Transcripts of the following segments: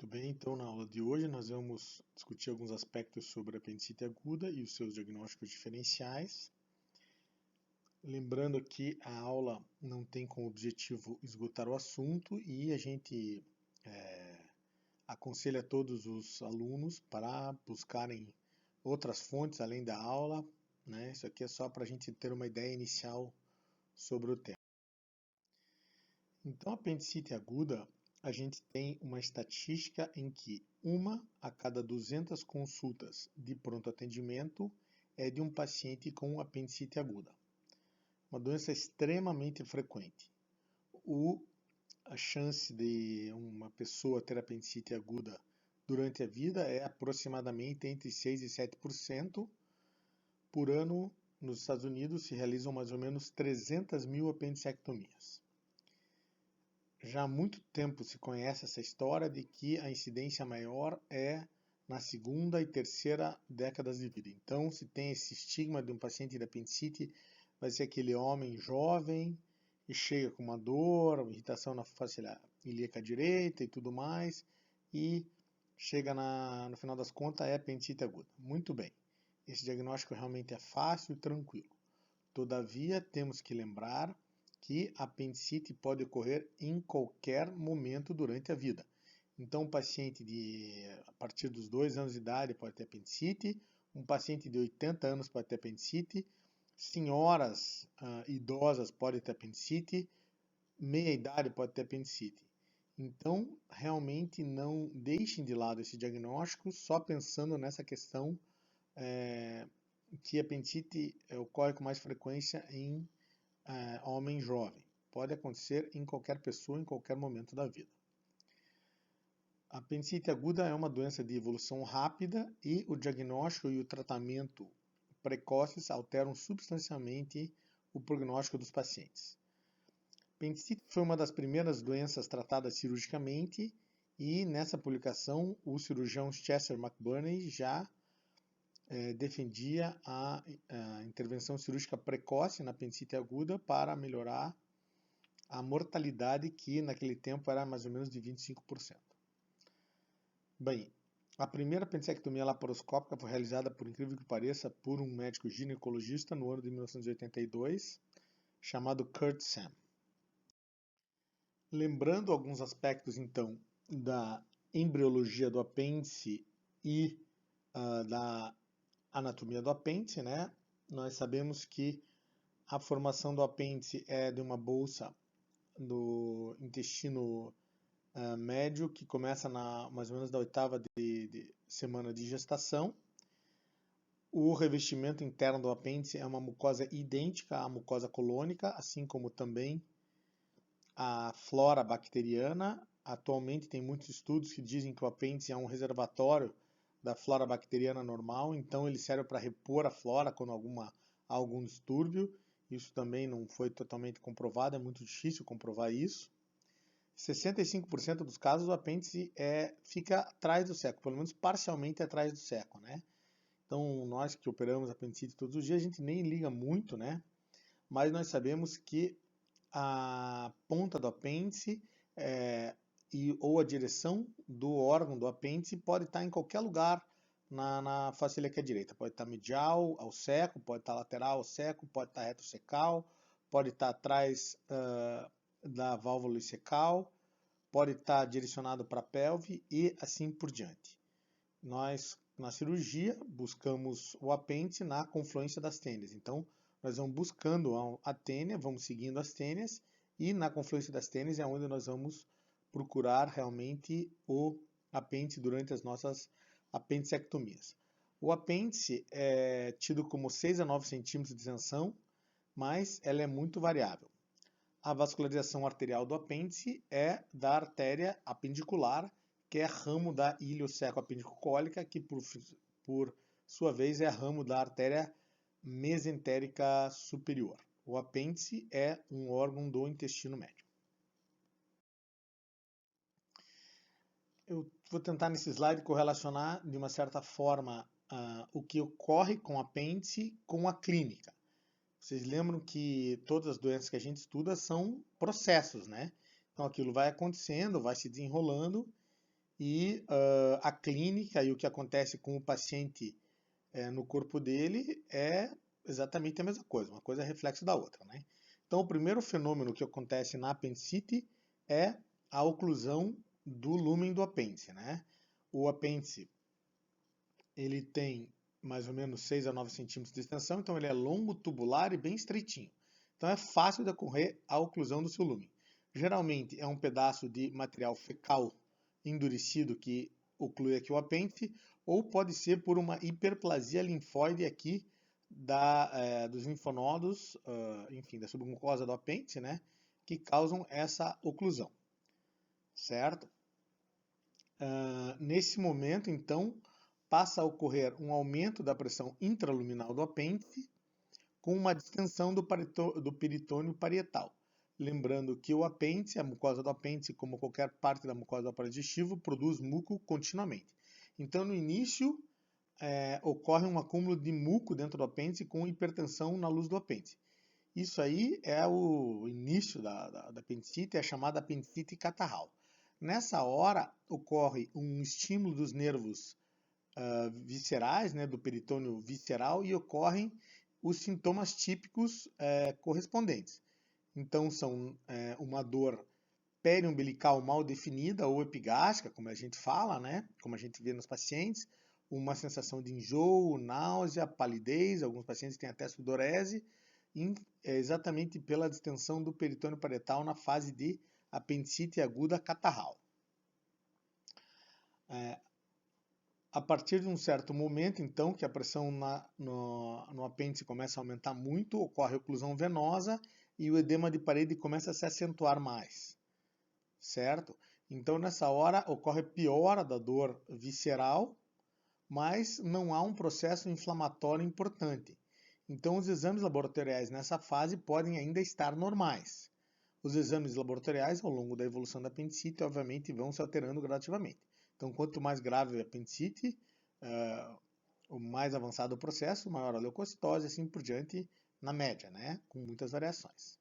Muito bem, então na aula de hoje nós vamos discutir alguns aspectos sobre a apendicite aguda e os seus diagnósticos diferenciais. Lembrando que a aula não tem como objetivo esgotar o assunto e a gente aconselha todos os alunos para buscarem outras fontes além da aula, né? Isso aqui é só para a gente ter uma ideia inicial sobre o tema. Então, a apendicite aguda, a gente tem uma estatística em que 1 a cada 200 consultas de pronto atendimento é de um paciente com apendicite aguda. Uma doença extremamente frequente. A chance de uma pessoa ter apendicite aguda durante a vida é aproximadamente entre 6% e 7%. Por ano, nos Estados Unidos, se realizam mais ou menos 300 mil apendicectomias. Já há muito tempo se conhece essa história de que a incidência maior é na segunda e terceira décadas de vida. Então, se tem esse estigma de um paciente de apendicite, vai ser aquele homem jovem e chega com uma dor, irritação na face ilíaca direita e tudo mais, e chega no final das contas é apendicite aguda. Muito bem, esse diagnóstico realmente é fácil e tranquilo. Todavia, temos que lembrar que a apendicite pode ocorrer em qualquer momento durante a vida. Então, um paciente a partir dos 2 anos de idade pode ter apendicite, um paciente de 80 anos pode ter apendicite, senhoras idosas podem ter apendicite, meia idade pode ter apendicite. Então, realmente não deixem de lado esse diagnóstico só pensando nessa questão que a apendicite ocorre com mais frequência em homem jovem. Pode acontecer em qualquer pessoa, em qualquer momento da vida. A apendicite aguda é uma doença de evolução rápida e o diagnóstico e o tratamento precoces alteram substancialmente o prognóstico dos pacientes. A apendicite foi uma das primeiras doenças tratadas cirurgicamente e nessa publicação o cirurgião Chester McBurney já defendia a intervenção cirúrgica precoce na apendicite aguda para melhorar a mortalidade, que naquele tempo era mais ou menos de 25%. Bem, a primeira apendicectomia laparoscópica foi realizada, por incrível que pareça, por um médico ginecologista no ano de 1982, chamado Kurt Sam. Lembrando alguns aspectos, então, da embriologia do apêndice e da anatomia do apêndice, né? Nós sabemos que a formação do apêndice é de uma bolsa do intestino médio que começa mais ou menos da 8ª semana de gestação. O revestimento interno do apêndice é uma mucosa idêntica à mucosa colônica, assim como também a flora bacteriana. Atualmente tem muitos estudos que dizem que o apêndice é um reservatório da flora bacteriana normal, então ele serve para repor a flora quando há algum distúrbio. Isso também não foi totalmente comprovado, é muito difícil comprovar isso. 65% dos casos o apêndice fica atrás do seco, pelo menos parcialmente atrás do seco, né? Então nós que operamos apendicite todos os dias, a gente nem liga muito, né? Mas nós sabemos que a ponta do apêndice ou a direção do órgão do apêndice pode estar em qualquer lugar na face ilíaca direita. Pode estar medial ao seco, pode estar lateral ao seco, pode estar retrocecal, pode estar atrás da válvula ileocecal, pode estar direcionado para a pelve e assim por diante. Nós, na cirurgia, buscamos o apêndice na confluência das tênias. Então, nós vamos buscando a tênia, vamos seguindo as tênias e na confluência das tênias é onde nós vamos procurar realmente o apêndice durante as nossas apendicectomias. O apêndice é tido como 6 a 9 centímetros de isenção, mas ela é muito variável. A vascularização arterial do apêndice é da artéria apendicular, que é ramo da ilioceco-apendicocólica, que por sua vez é ramo da artéria mesentérica superior. O apêndice é um órgão do intestino médio. Eu vou tentar nesse slide correlacionar de uma certa forma o que ocorre com o apêndice com a clínica. Vocês lembram que todas as doenças que a gente estuda são processos, né? Então aquilo vai acontecendo, vai se desenrolando E a clínica e o que acontece com o paciente no corpo dele é exatamente a mesma coisa, uma coisa é reflexo da outra, né? Então, o primeiro fenômeno que acontece na apendicite é a oclusão do lúmen do apêndice, né? O apêndice, ele tem mais ou menos 6 a 9 centímetros de extensão, então ele é longo, tubular e bem estreitinho. Então é fácil de ocorrer a oclusão do seu lúmen. Geralmente é um pedaço de material fecal endurecido que oclui aqui o apêndice, ou pode ser por uma hiperplasia linfóide aqui dos linfonodos, enfim, da submucosa do apêndice, né, que causam essa oclusão, certo? Nesse momento, então, passa a ocorrer um aumento da pressão intraluminal do apêndice com uma distensão do peritônio parietal. Lembrando que o apêndice, a mucosa do apêndice, como qualquer parte da mucosa do aparelho digestivo, produz muco continuamente. Então, no início, ocorre um acúmulo de muco dentro do apêndice com hipertensão na luz do apêndice. Isso aí é o início da apendicite, é a chamada apendicite catarral. Nessa hora, ocorre um estímulo dos nervos viscerais, né, do peritônio visceral, e ocorrem os sintomas típicos correspondentes. Então, são uma dor periumbilical mal definida ou epigástrica, como a gente fala, né, como a gente vê nos pacientes, uma sensação de enjoo, náusea, palidez, alguns pacientes têm até sudorese, exatamente pela distensão do peritônio parietal na fase de apendicite aguda catarral. A partir de um certo momento, então, que a pressão no apêndice começa a aumentar muito, ocorre oclusão venosa e o edema de parede começa a se acentuar mais, certo? Então, nessa hora, ocorre piora da dor visceral, mas não há um processo inflamatório importante. Então, os exames laboratoriais nessa fase podem ainda estar normais. Os exames laboratoriais, ao longo da evolução da apendicite, obviamente, vão se alterando gradativamente. Então, quanto mais grave a apendicite, o mais avançado o processo, maior a leucocitose, assim por diante, na média, né? Com muitas variações.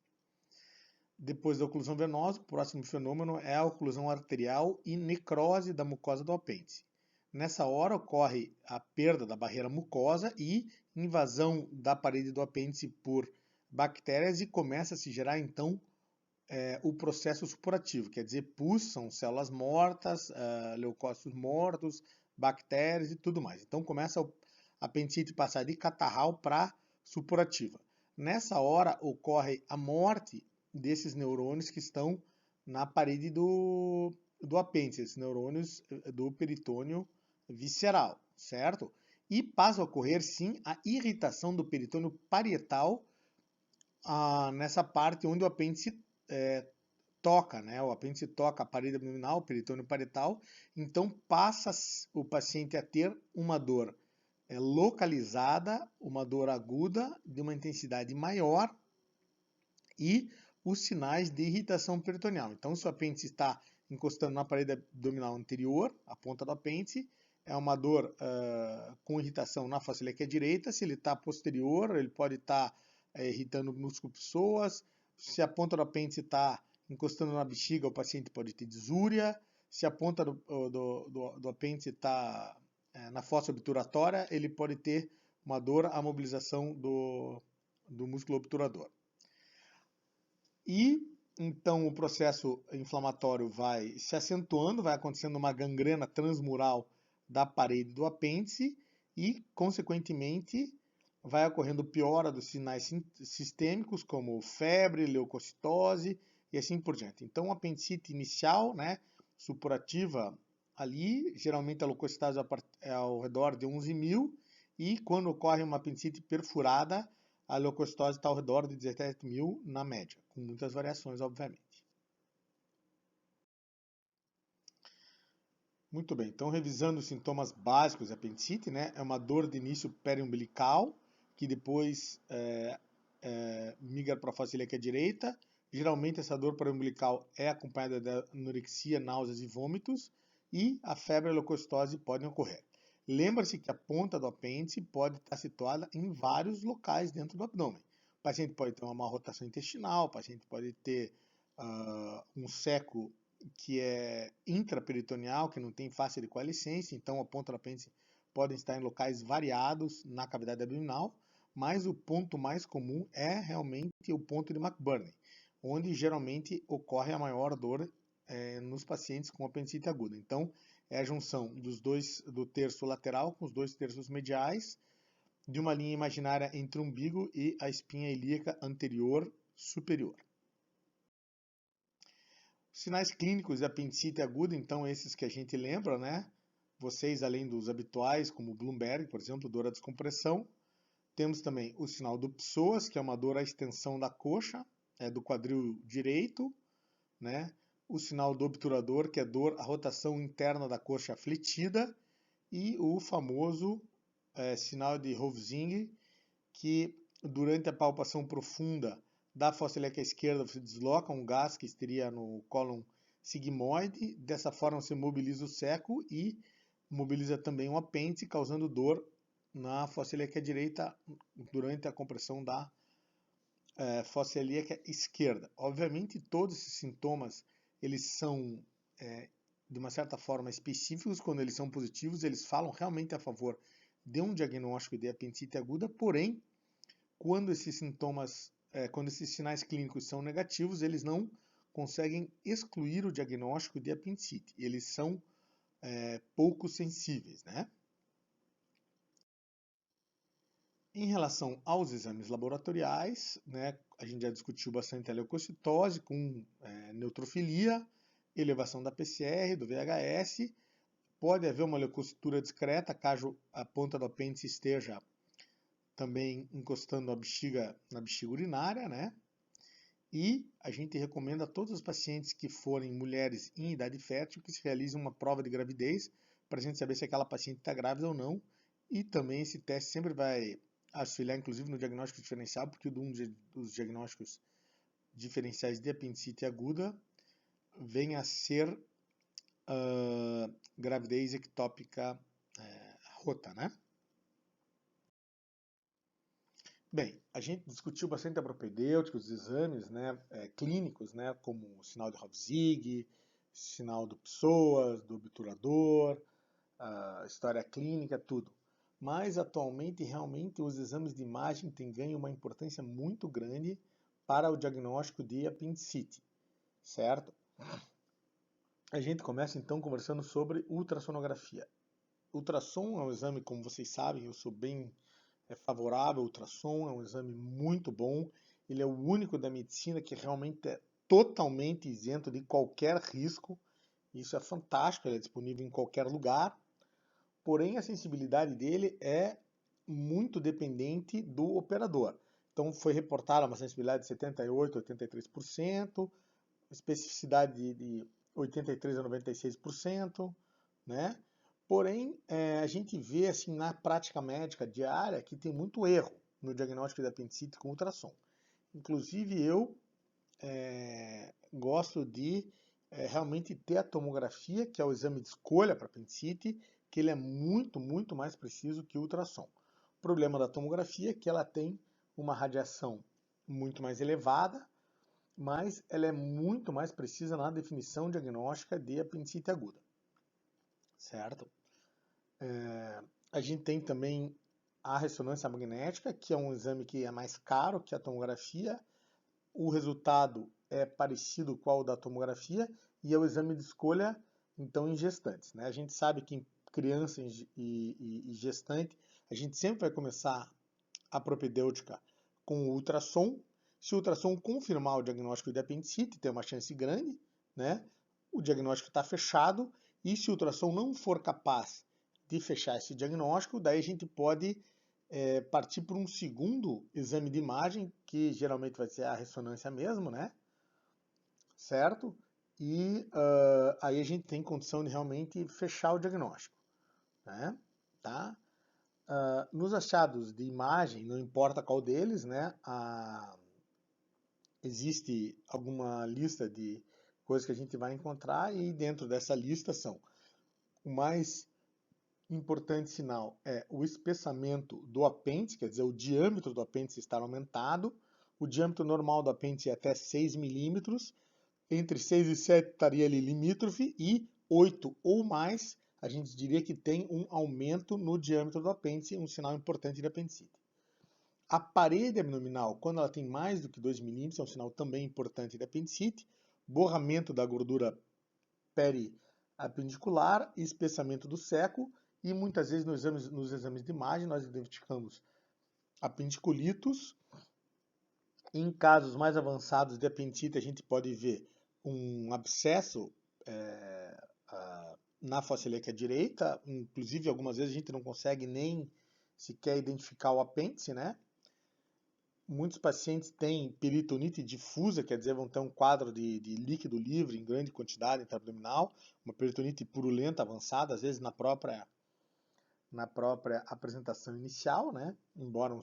Depois da oclusão venosa, o próximo fenômeno é a oclusão arterial e necrose da mucosa do apêndice. Nessa hora ocorre a perda da barreira mucosa e invasão da parede do apêndice por bactérias e começa a se gerar então o processo supurativo, quer dizer, pus são células mortas, leucócitos mortos, bactérias e tudo mais. Então começa a apendicite passar de catarral para supurativa. Nessa hora ocorre a morte desses neurônios que estão na parede do apêndice, esses neurônios do peritônio visceral, certo? E passa a ocorrer, sim, a irritação do peritônio parietal nessa parte onde o apêndice toca, né? O apêndice toca a parede abdominal, o peritônio parietal, então passa o paciente a ter uma dor localizada, uma dor aguda, de uma intensidade maior e os sinais de irritação peritoneal. Então, se o apêndice está encostando na parede abdominal anterior, a ponta do apêndice, é uma dor com irritação na face ilíaca direita. Se ele está posterior, ele pode estar irritando o músculo psoas. Se a ponta do apêndice está encostando na bexiga, o paciente pode ter disúria. Se a ponta do apêndice está na fossa obturatória, ele pode ter uma dor à mobilização do músculo obturador. E então o processo inflamatório vai se acentuando, vai acontecendo uma gangrena transmural da parede do apêndice e, consequentemente, vai ocorrendo piora dos sinais sistêmicos, como febre, leucocitose e assim por diante. Então, a apendicite inicial, né, supurativa, ali, geralmente a leucocitose é ao redor de 11.000, e quando ocorre uma apendicite perfurada, a leucocitose está ao redor de 17.000 na média, com muitas variações, obviamente. Muito bem, então revisando os sintomas básicos da apendicite, né, é uma dor de início periumbilical, que depois migra para a face ilíaca direita. Geralmente essa dor periumbilical é acompanhada de anorexia, náuseas e vômitos, e a febre e a leucocitose podem ocorrer. Lembra-se que a ponta do apêndice pode estar situada em vários locais dentro do abdômen. O paciente pode ter uma má rotação intestinal, o paciente pode ter um seco que é intraperitoneal, que não tem face de coalescência, então a ponta do apêndice podem estar em locais variados na cavidade abdominal, mas o ponto mais comum é realmente o ponto de McBurney, onde geralmente ocorre a maior dor nos pacientes com apendicite aguda. Então, é a junção do terço lateral com os 2 terços mediais, de uma linha imaginária entre o umbigo e a espinha ilíaca anterior superior. Sinais clínicos de apendicite aguda, então esses que a gente lembra, né? Vocês, além dos habituais, como Bloomberg, por exemplo, dor à descompressão. Temos também o sinal do psoas, que é uma dor à extensão da coxa, do quadril direito, né? O sinal do obturador, que é dor à rotação interna da coxa afletida, e o famoso sinal de Rovsing, que durante a palpação profunda da fossa ilíaca esquerda você desloca um gás que estaria no cólon sigmoide, dessa forma você mobiliza o seco e mobiliza também o apêndice, causando dor na fossa ilíaca direita durante a compressão da fossa ilíaca esquerda. Obviamente todos esses sintomas eles são de uma certa forma específicos. Quando eles são positivos, eles falam realmente a favor de um diagnóstico de apendicite aguda, porém quando esses sintomas, quando esses sinais clínicos são negativos, eles não conseguem excluir o diagnóstico de apendicite. Eles são pouco sensíveis, né? Em relação aos exames laboratoriais, né, a gente já discutiu bastante a leucocitose com neutrofilia, elevação da PCR, do VHS. Pode haver uma leucocitura discreta, caso a ponta do apêndice esteja também encostando na bexiga urinária, né? E a gente recomenda a todos os pacientes que forem mulheres em idade fértil que se realizem uma prova de gravidez para a gente saber se aquela paciente está grávida ou não. E também esse teste sempre vai auxiliar, inclusive, no diagnóstico diferencial, porque um dos diagnósticos diferenciais de apendicite aguda vem a ser gravidez ectópica rota, né? Bem, a gente discutiu bastante a propedêutica, os exames clínicos, né, como o sinal de Rovsing, sinal do psoas, do obturador, a história clínica, tudo. Mas atualmente, realmente, os exames de imagem têm ganho uma importância muito grande para o diagnóstico de apendicite, certo? A gente começa então conversando sobre ultrassonografia. Ultrassom é um exame, como vocês sabem, eu sou bem favorável ao ultrassom, é um exame muito bom. Ele é o único da medicina que realmente é totalmente isento de qualquer risco. Isso é fantástico, ele é disponível em qualquer lugar. Porém, a sensibilidade dele é muito dependente do operador. Então, foi reportada uma sensibilidade de 78% a 83%, especificidade de 83% a 96%, né? Porém, a gente vê assim na prática médica diária que tem muito erro no diagnóstico de apendicite com ultrassom. Inclusive, eu gosto de realmente ter a tomografia, que é o exame de escolha para apendicite, que ele é muito, muito mais preciso que o ultrassom. O problema da tomografia é que ela tem uma radiação muito mais elevada, mas ela é muito mais precisa na definição diagnóstica de apendicite aguda, certo? A gente tem também a ressonância magnética, que é um exame que é mais caro que a tomografia. O resultado é parecido com o da tomografia e é o exame de escolha, então, em gestantes, né? A gente sabe que em criança e gestante, a gente sempre vai começar a propedêutica com o ultrassom. Se o ultrassom confirmar o diagnóstico de apendicite, tem uma chance grande, né? O diagnóstico está fechado, e se o ultrassom não for capaz de fechar esse diagnóstico, daí a gente pode partir para um segundo exame de imagem, que geralmente vai ser a ressonância mesmo, né? Certo? E aí a gente tem condição de realmente fechar o diagnóstico, né? Tá? Nos achados de imagem, não importa qual deles, né? Existe alguma lista de coisas que a gente vai encontrar, e dentro dessa lista são: o mais importante sinal é o espessamento do apêndice, quer dizer, o diâmetro do apêndice estar aumentado. O diâmetro normal do apêndice é até 6 milímetros. entre 6 e 7 estaria ali limítrofe, e 8 ou mais, a gente diria que tem um aumento no diâmetro do apêndice, um sinal importante de apendicite. A parede abdominal, quando ela tem mais do que 2 milímetros, é um sinal também importante de apendicite. Borramento da gordura periapendicular, espessamento do seco, e muitas vezes nos exames de imagem nós identificamos apendiculitos. Em casos mais avançados de apendicite, a gente pode ver um abscesso na fossa ilíaca direita, inclusive algumas vezes a gente não consegue nem sequer identificar o apêndice, né? Muitos pacientes têm peritonite difusa, quer dizer, vão ter um quadro de líquido livre em grande quantidade intraabdominal, uma peritonite purulenta avançada, às vezes na própria apresentação inicial, né? Embora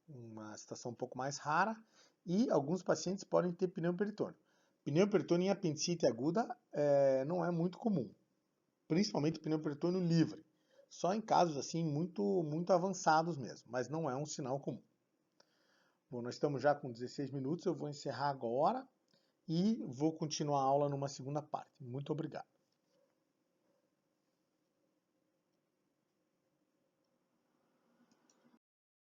uma situação um pouco mais rara, e alguns pacientes podem ter pneumoperitônio. Pneumoperitônio em apendicite aguda não é muito comum, principalmente pneumoperitônio livre, só em casos assim muito avançados mesmo, mas não é um sinal comum. Bom, nós estamos já com 16 minutos, eu vou encerrar agora e vou continuar a aula numa segunda parte. Muito obrigado.